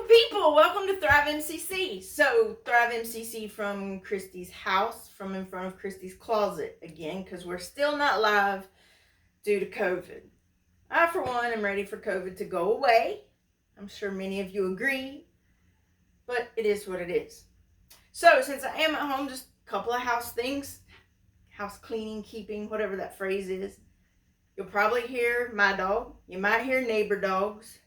people, welcome to Thrive MCC. So Thrive MCC from Christy's house, from in front of Christy's closet again, because we're still not live due to COVID. I, for one, am ready for COVID to go away. I'm sure many of you agree, but it is what it is. So since I am at home, just a couple of house things, house cleaning, keeping, whatever that phrase is. You'll probably hear my dog. You might hear neighbor dogs.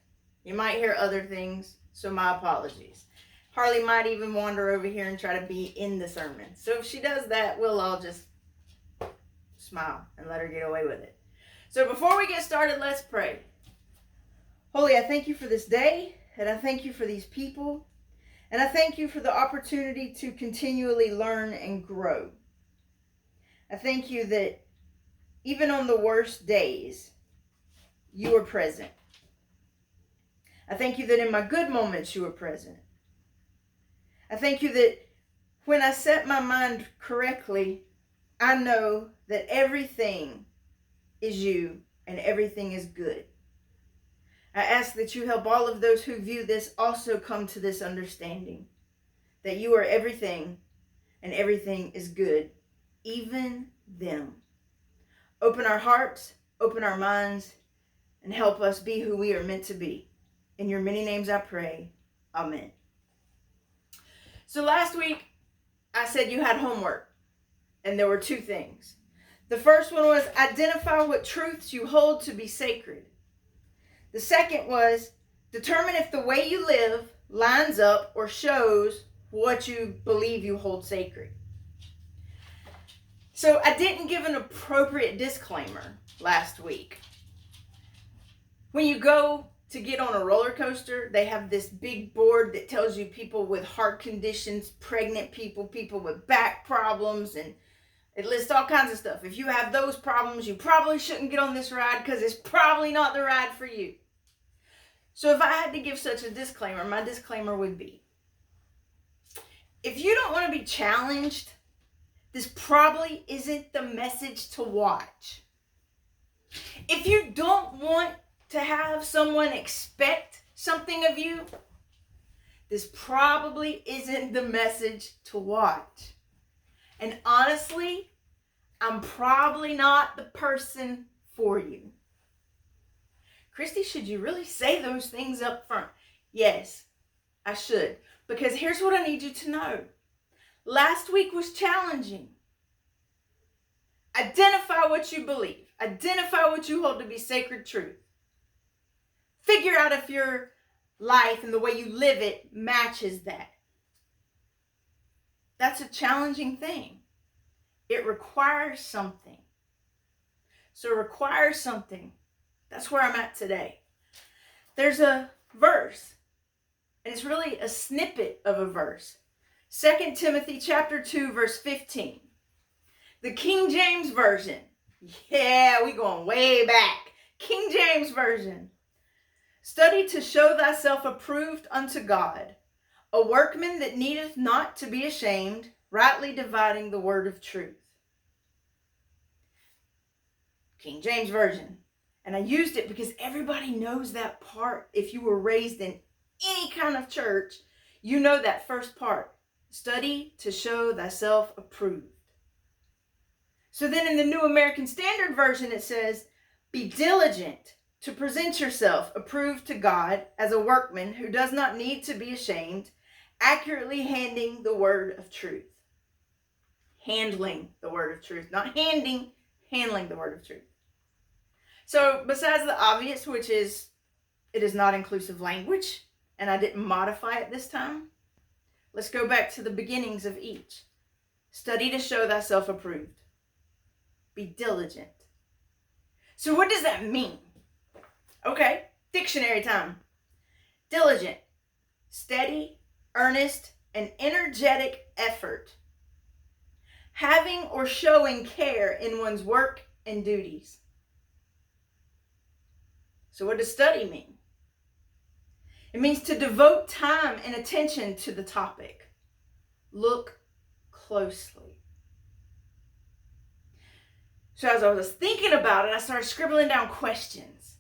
You might hear other things, so my apologies. Harley might even wander over here and try to be in the sermon. So if she does that, we'll all just smile and let her get away with it. So before we get started, let's pray. Holy, I thank you for this day, and I thank you for these people, and I thank you for the opportunity to continually learn and grow. I thank you that even on the worst days, you are present. I thank you that in my good moments you are present. I thank you that when I set my mind correctly, I know that everything is you and everything is good. I ask that you help all of those who view this also come to this understanding that you are everything and everything is good, even them. Open our hearts, open our minds, and help us be who we are meant to be. In your many names I pray. Amen. So last week, I said you had homework, and there were two things. The first one was identify what truths you hold to be sacred. The second was determine if the way you live lines up or shows what you believe you hold sacred. So I didn't give an appropriate disclaimer last week. When you go to get on a roller coaster, they have this big board that tells you people with heart conditions, pregnant people, people with back problems, and it lists all kinds of stuff. If you have those problems, you probably shouldn't get on this ride because it's probably not the ride for you. So if I had to give such a disclaimer, my disclaimer would be, if you don't want to be challenged, this probably isn't the message to watch. If you don't want to have someone expect something of you, this probably isn't the message to watch. And honestly, I'm probably not the person for you. Christy, should you really say those things up front? Yes, I should. Because here's what I need you to know. Last week was challenging. Identify what you believe. Identify what you hold to be sacred truth. Figure out if your life and the way you live it matches that. That's a challenging thing. It requires something. So it requires something. That's where I'm at today. There's a verse, and it's really a snippet of a verse. 2 Timothy chapter 2, verse 15. The King James Version. Yeah, we going way back. King James Version. Study to show thyself approved unto God, a workman that needeth not to be ashamed, rightly dividing the word of truth. King James Version. And I used it because everybody knows that part. If you were raised in any kind of church, you know that first part. Study to show thyself approved. So then in the New American Standard Version, it says, be diligent to present yourself approved to God as a workman who does not need to be ashamed, accurately handing the word of truth. Handling the word of truth. Not handing, handling the word of truth. So besides the obvious, which is it is not inclusive language, and I didn't modify it this time, let's go back to the beginnings of each. Study to show thyself approved. Be diligent. So what does that mean? Okay, dictionary time. Diligent, steady, earnest, and energetic effort. Having or showing care in one's work and duties. So what does study mean? It means to devote time and attention to the topic. Look closely. So as I was thinking about it, I started scribbling down questions.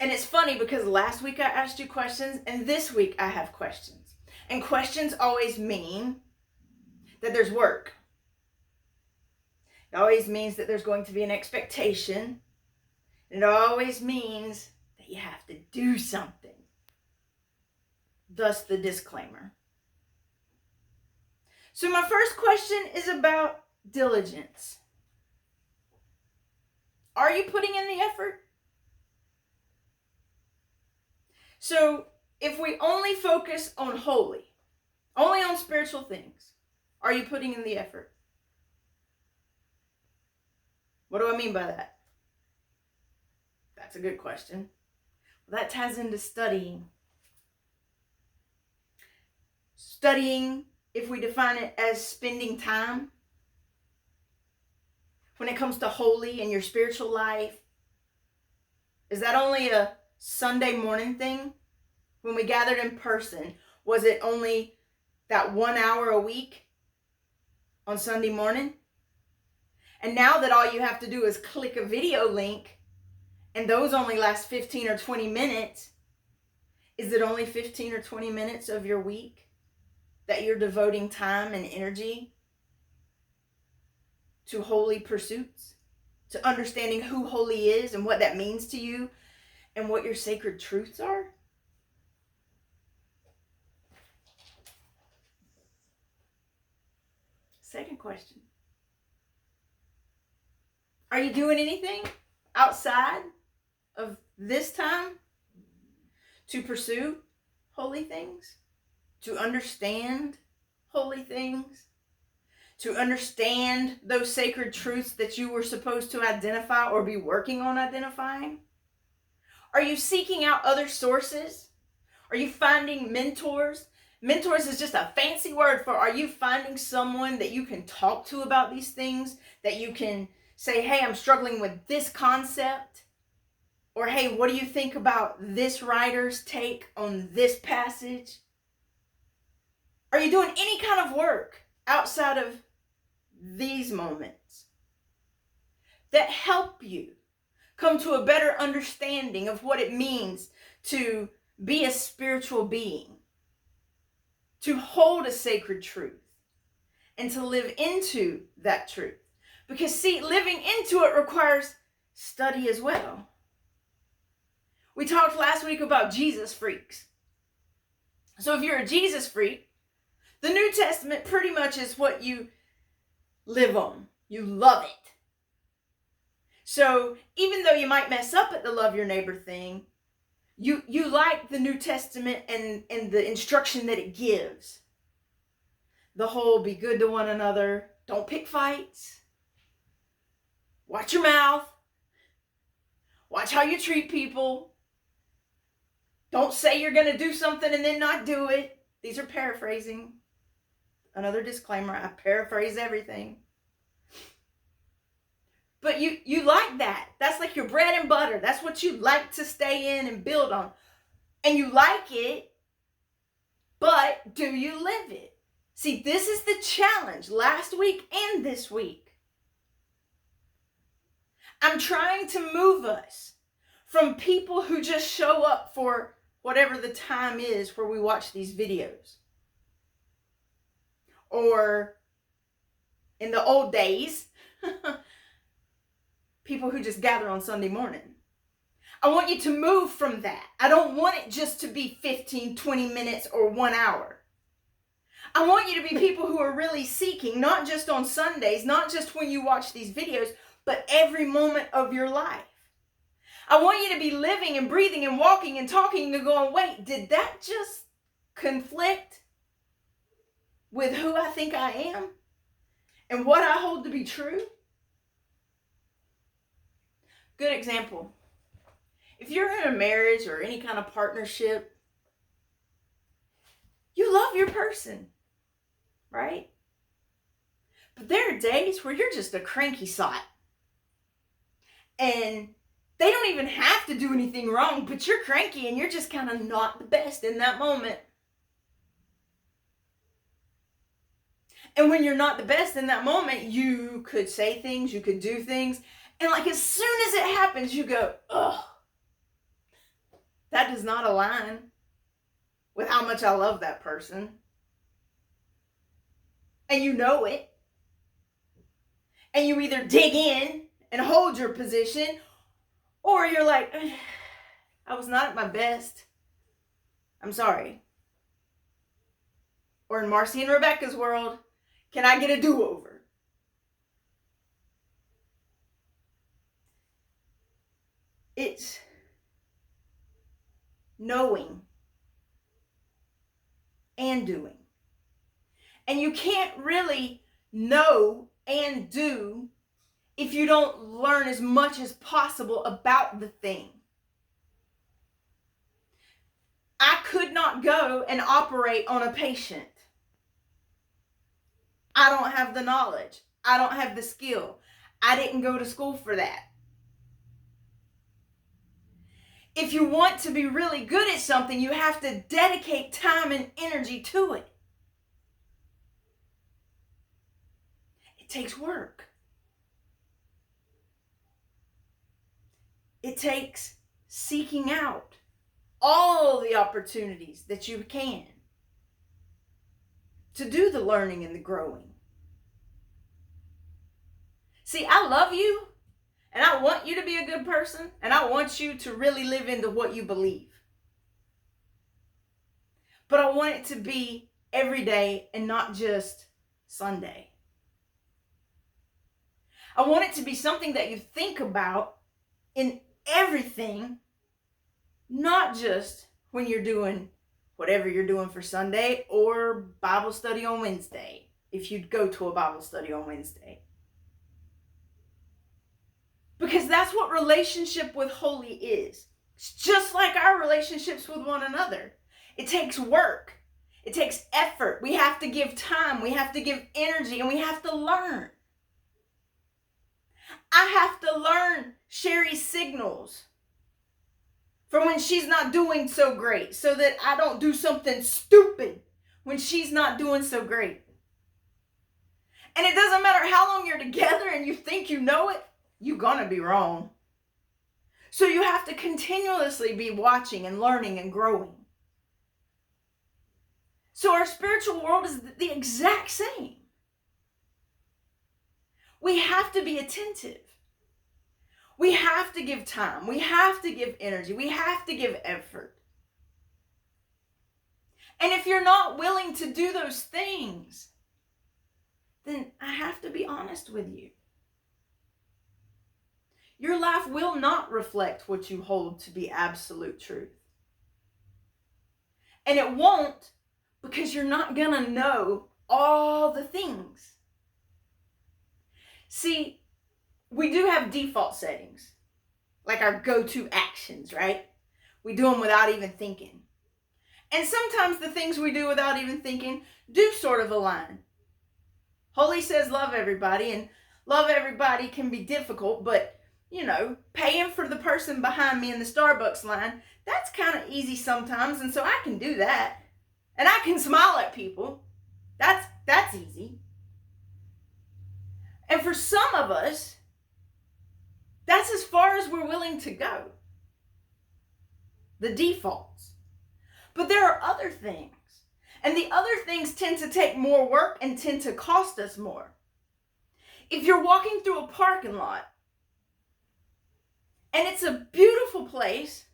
And it's funny because last week I asked you questions and this week I have questions. And questions always mean that there's work. It always means that there's going to be an expectation. It always means that you have to do something. Thus the disclaimer. So my first question is about diligence. Are you putting in the effort? So if we only focus on holy, only on spiritual things, are you putting in the effort? What do I mean by that? That's a good question. Well, that ties into studying. Studying, if we define it as spending time, when it comes to holy in your spiritual life, is that only a Sunday morning thing? When we gathered in person, was it only that 1 hour a week on Sunday morning? And now that all you have to do is click a video link and those only last 15 or 20 minutes, is it only 15 or 20 minutes of your week that you're devoting time and energy to holy pursuits, to understanding who holy is and what that means to you and what your sacred truths are? Second question. Are you doing anything outside of this time to pursue holy things? To understand holy things? To understand those sacred truths that you were supposed to identify or be working on identifying? Are you seeking out other sources? Are you finding mentors? Mentors is just a fancy word for, are you finding someone that you can talk to about these things? That you can say, hey, I'm struggling with this concept. Or, hey, what do you think about this writer's take on this passage? Are you doing any kind of work outside of these moments that help you come to a better understanding of what it means to be a spiritual being, to hold a sacred truth, and to live into that truth? Because see, living into it requires study as well. We talked last week about Jesus freaks. So if you're a Jesus freak, the New Testament pretty much is what you live on. You love it. So even though you might mess up at the love your neighbor thing, you like the New Testament and the instruction that it gives. The whole be good to one another, don't pick fights, watch your mouth, watch how you treat people, don't say you're going to do something and then not do it. These are paraphrasing. Another disclaimer, I paraphrase everything. But you like that. That's like your bread and butter. That's what you like to stay in and build on. And you like it, but do you live it? See, this is the challenge last week and this week. I'm trying to move us from people who just show up for whatever the time is where we watch these videos. Or in the old days, people who just gather on Sunday morning. I want you to move from that. I don't want it just to be 15, 20 minutes or 1 hour. I want you to be people who are really seeking, not just on Sundays, not just when you watch these videos, but every moment of your life. I want you to be living and breathing and walking and talking and going, wait, did that just conflict with who I think I am and what I hold to be true? Good example. If you're in a marriage or any kind of partnership, you love your person, right? But there are days where you're just a cranky sot. And they don't even have to do anything wrong, but you're cranky and you're just kind of not the best in that moment. And when you're not the best in that moment, you could say things, you could do things. And like as soon as it happens, you go, ugh. that does not align with how much I love that person. And you know it. And you either dig in and hold your position, or you're like, I was not at my best. I'm sorry. Or in Marcy and Rebecca's world, can I get a do-over? It's knowing and doing. And you can't really know and do if you don't learn as much as possible about the thing. I could not go and operate on a patient. I don't have the knowledge. I don't have the skill. I didn't go to school for that. If you want to be really good at something, you have to dedicate time and energy to it. It takes work. It takes seeking out all the opportunities that you can to do the learning and the growing. See, I love you, and I want you to be a good person, and I want you to really live into what you believe. But I want it to be every day and not just Sunday. I want it to be something that you think about in everything, not just when you're doing whatever you're doing for Sunday or Bible study on Wednesday, if you'd go to a Bible study on Wednesday. Because that's what relationship with Holy is. It's just like our relationships with one another. It takes work. It takes effort. We have to give time. We have to give energy, and we have to learn. I have to learn Sherry's signals for when she's not doing so great, so that I don't do something stupid when she's not doing so great. And it doesn't matter how long you're together and you think you know it, you're gonna be wrong. So you have to continuously be watching and learning and growing. So our spiritual world is the exact same. We have to be attentive. We have to give time. We have to give energy. We have to give effort. And if you're not willing to do those things, then I have to be honest with you. Your life will not reflect what you hold to be absolute truth. And it won't, because you're not going to know all the things. See, we do have default settings, like our go-to actions, right? We do them without even thinking. And sometimes the things we do without even thinking do sort of align. Holy says love everybody, and love everybody can be difficult, but, you know, paying for the person behind me in the Starbucks line, that's kind of easy sometimes, and so I can do that. And I can smile at people. That's easy. And for some of us, that's as far as we're willing to go. The defaults. But there are other things. And the other things tend to take more work and tend to cost us more. If you're walking through a parking lot, and it's a beautiful place,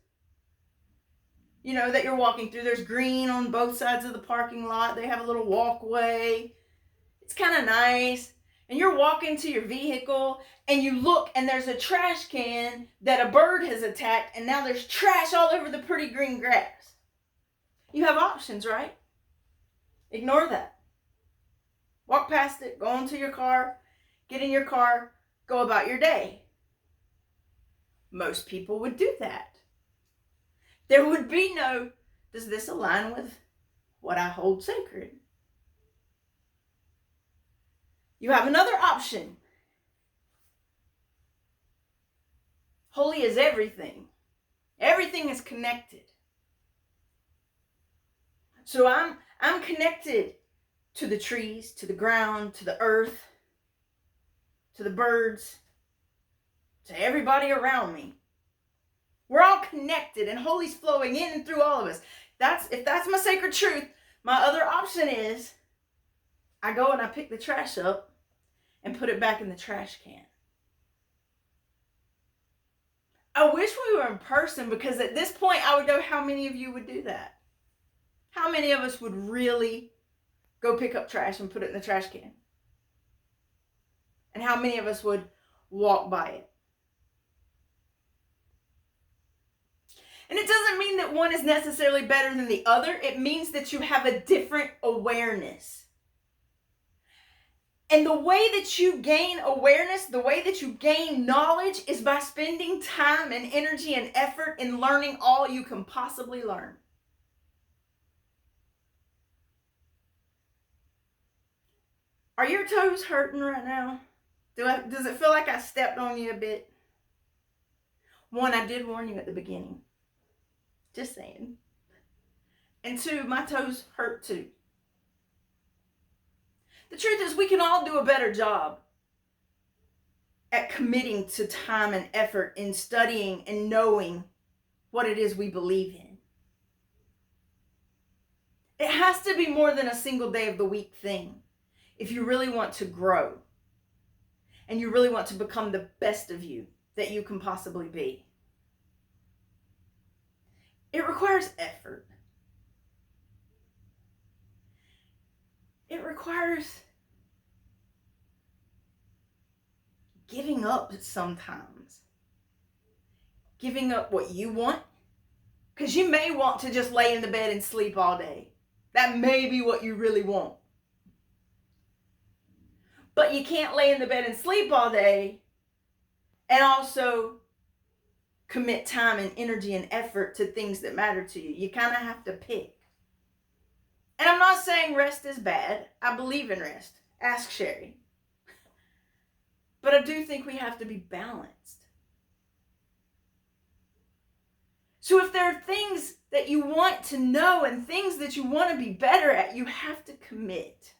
you know, that you're walking through. There's green on both sides of the parking lot. They have a little walkway. It's kind of nice. And you're walking to your vehicle, and you look, and there's a trash can that a bird has attacked, and now there's trash all over the pretty green grass. You have options, right? Ignore that. Walk past it, go into your car, get in your car, go about your day. Most people would do that. There would be no, does this align with what I hold sacred? You have another option. Holy is everything. Everything is connected. So I'm connected to the trees, to the ground, to the earth, to the birds, to everybody around me. We're all connected and Holy's flowing in and through all of us. If that's my sacred truth, my other option is I go and I pick the trash up and put it back in the trash can. I wish we were in person, because at this point I would go, how many of you would do that? How many of us would really go pick up trash and put it in the trash can? And how many of us would walk by it? And it doesn't mean that one is necessarily better than the other. It means that you have a different awareness. And the way that you gain awareness, the way that you gain knowledge, is by spending time and energy and effort in learning all you can possibly learn. Are your toes hurting right now? Does it feel like I stepped on you a bit? One, I did warn you at the beginning. Just saying. And two, my toes hurt too. The truth is, we can all do a better job at committing to time and effort in studying and knowing what it is we believe in. It has to be more than a single day of the week thing if you really want to grow and you really want to become the best of you that you can possibly be. It requires effort. It requires giving up sometimes. Giving up what you want. Because you may want to just lay in the bed and sleep all day. That may be what you really want. But you can't lay in the bed and sleep all day and also commit time and energy and effort to things that matter to you. You kind of have to pick. And I'm not saying rest is bad. I believe in rest. Ask Sherry. But I do think we have to be balanced. So if there are things that you want to know and things that you want to be better at, you have to commit.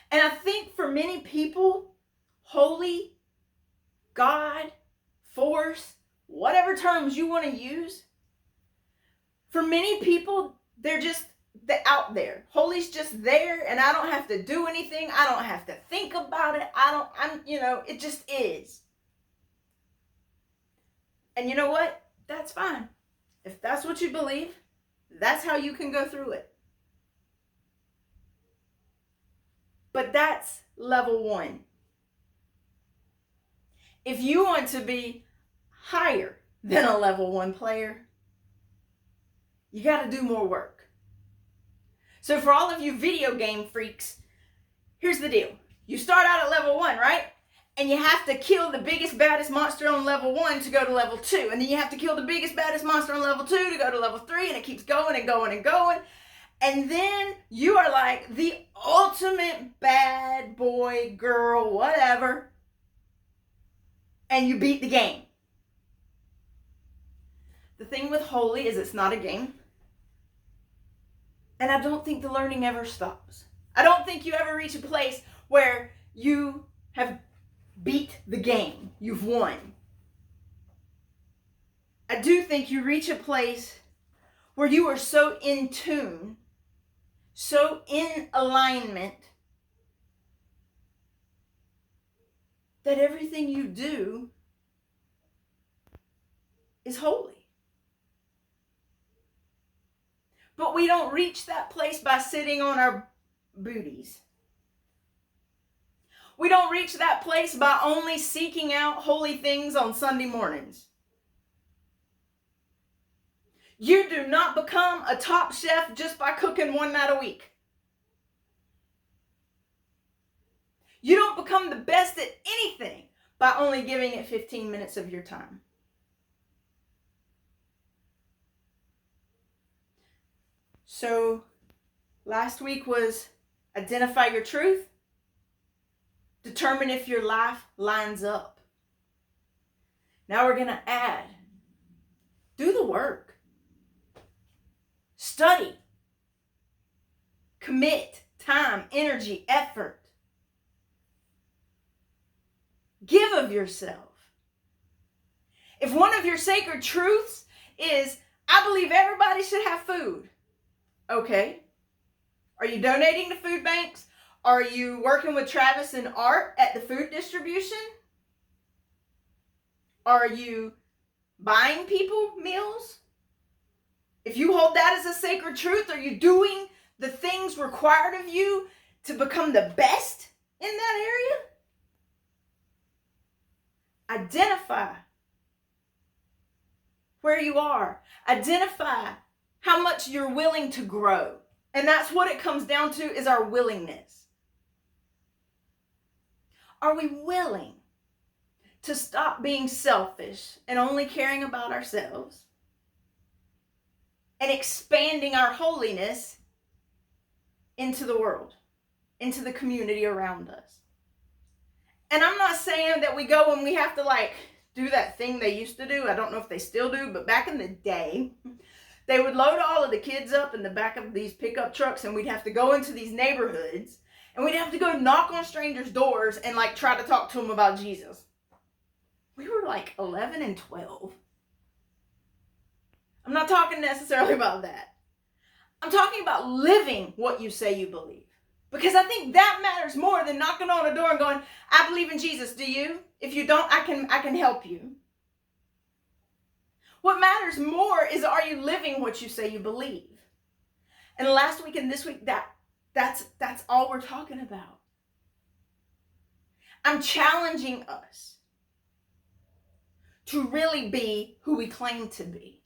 And I think for many people, holy, God, force, whatever terms you want to use, for many people, they're out there. Holy's just there, and I don't have to do anything. I don't have to think about it. It just is. And you know what? That's fine. If that's what you believe, that's how you can go through it. But that's level 1. If you want to be higher than a level 1 player, you got to do more work. So for all of you video game freaks, here's the deal. You start out at level 1, right? And you have to kill the biggest, baddest monster on level 1 to go to level 2. And then you have to kill the biggest, baddest monster on level 2 to go to level 3. And it keeps going and going and going. And then you are like the ultimate bad boy, girl, whatever. And you beat the game. The thing with holy is it's not a game. And I don't think the learning ever stops. I don't think you ever reach a place where you have beat the game. You've won. I do think you reach a place where you are so in tune, so in alignment, that everything you do is holy. But we don't reach that place by sitting on our booties. We don't reach that place by only seeking out holy things on Sunday mornings. You do not become a top chef just by cooking one night a week. You don't become the best at anything by only giving it 15 minutes of your time. So, last week was identify your truth. Determine if your life lines up. Now we're going to add. Do the work. Study. Commit time, energy, effort. Give of yourself. If one of your sacred truths is, I believe everybody should have food. Okay. Are you donating to food banks? Are you working with Travis and Art at the food distribution? Are you buying people meals? If you hold that as a sacred truth, are you doing the things required of you to become the best in that area? Identify where you are. Identify how much you're willing to grow. And that's what it comes down to, is our willingness. Are we willing to stop being selfish and only caring about ourselves and expanding our holiness into the world, into the community around us? And I'm not saying that we go and we have to do that thing they used to do. I don't know if they still do, but back in the day, they would load all of the kids up in the back of these pickup trucks, and we'd have to go into these neighborhoods, and we'd have to go knock on strangers' doors and try to talk to them about Jesus. We were 11 and 12. I'm not talking necessarily about that. I'm talking about living what you say you believe. Because I think that matters more than knocking on a door and going, I believe in Jesus, do you? If you don't, I can help you. What matters more is, are you living what you say you believe? And last week and this week, that's all we're talking about. I'm challenging us to really be who we claim to be.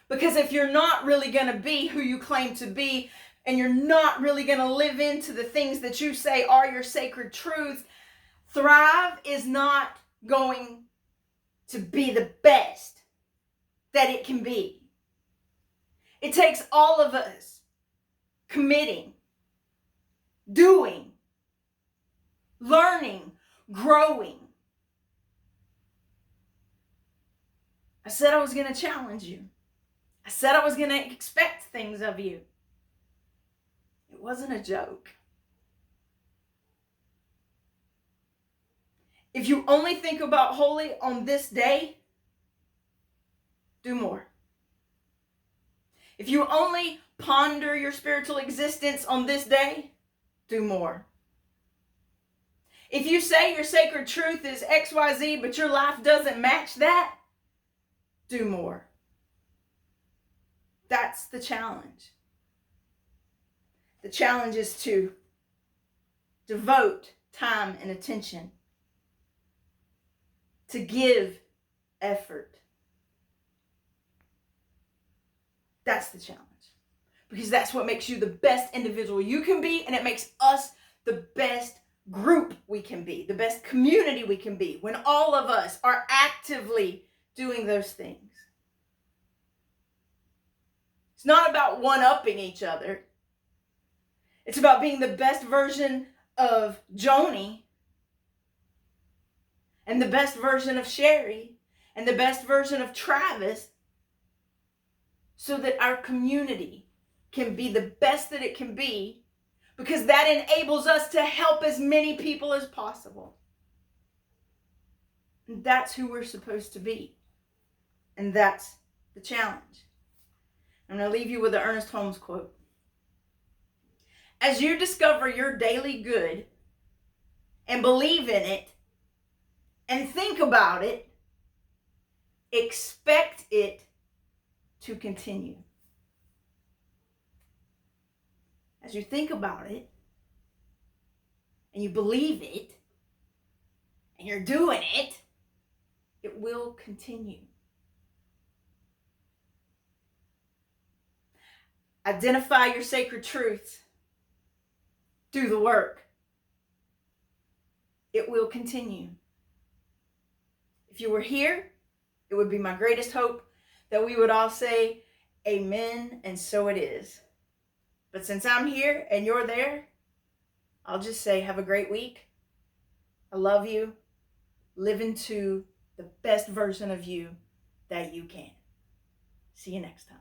Because if you're not really going to be who you claim to be, and you're not really going to live into the things that you say are your sacred truths, Thrive is not going to be the best that it can be. It takes all of us committing, doing, learning, growing. I said I was going to challenge you. I said I was going to expect things of you. It wasn't a joke. If you only think about holy on this day, do more. If you only ponder your spiritual existence on this day, do more. If you say your sacred truth is XYZ, but your life doesn't match that, do more. That's the challenge. The challenge is to devote time and attention, to give effort. That's the challenge. Because that's what makes you the best individual you can be, and it makes us the best group we can be, the best community we can be, when all of us are actively doing those things. It's not about one-upping each other. It's about being the best version of Joni, and the best version of Sherry, and the best version of Travis, so that our community can be the best that it can be, because that enables us to help as many people as possible. And that's who we're supposed to be. And that's the challenge. I'm going to leave you with an Ernest Holmes quote. As you discover your daily good and believe in it and think about it, expect it to continue. As you think about it and you believe it and you're doing it, it will continue. Identify your sacred truths. Do the work. It will continue. If you were here, it would be my greatest hope that we would all say, amen, and so it is. But since I'm here and you're there, I'll just say, have a great week. I love you. Live into the best version of you that you can. See you next time.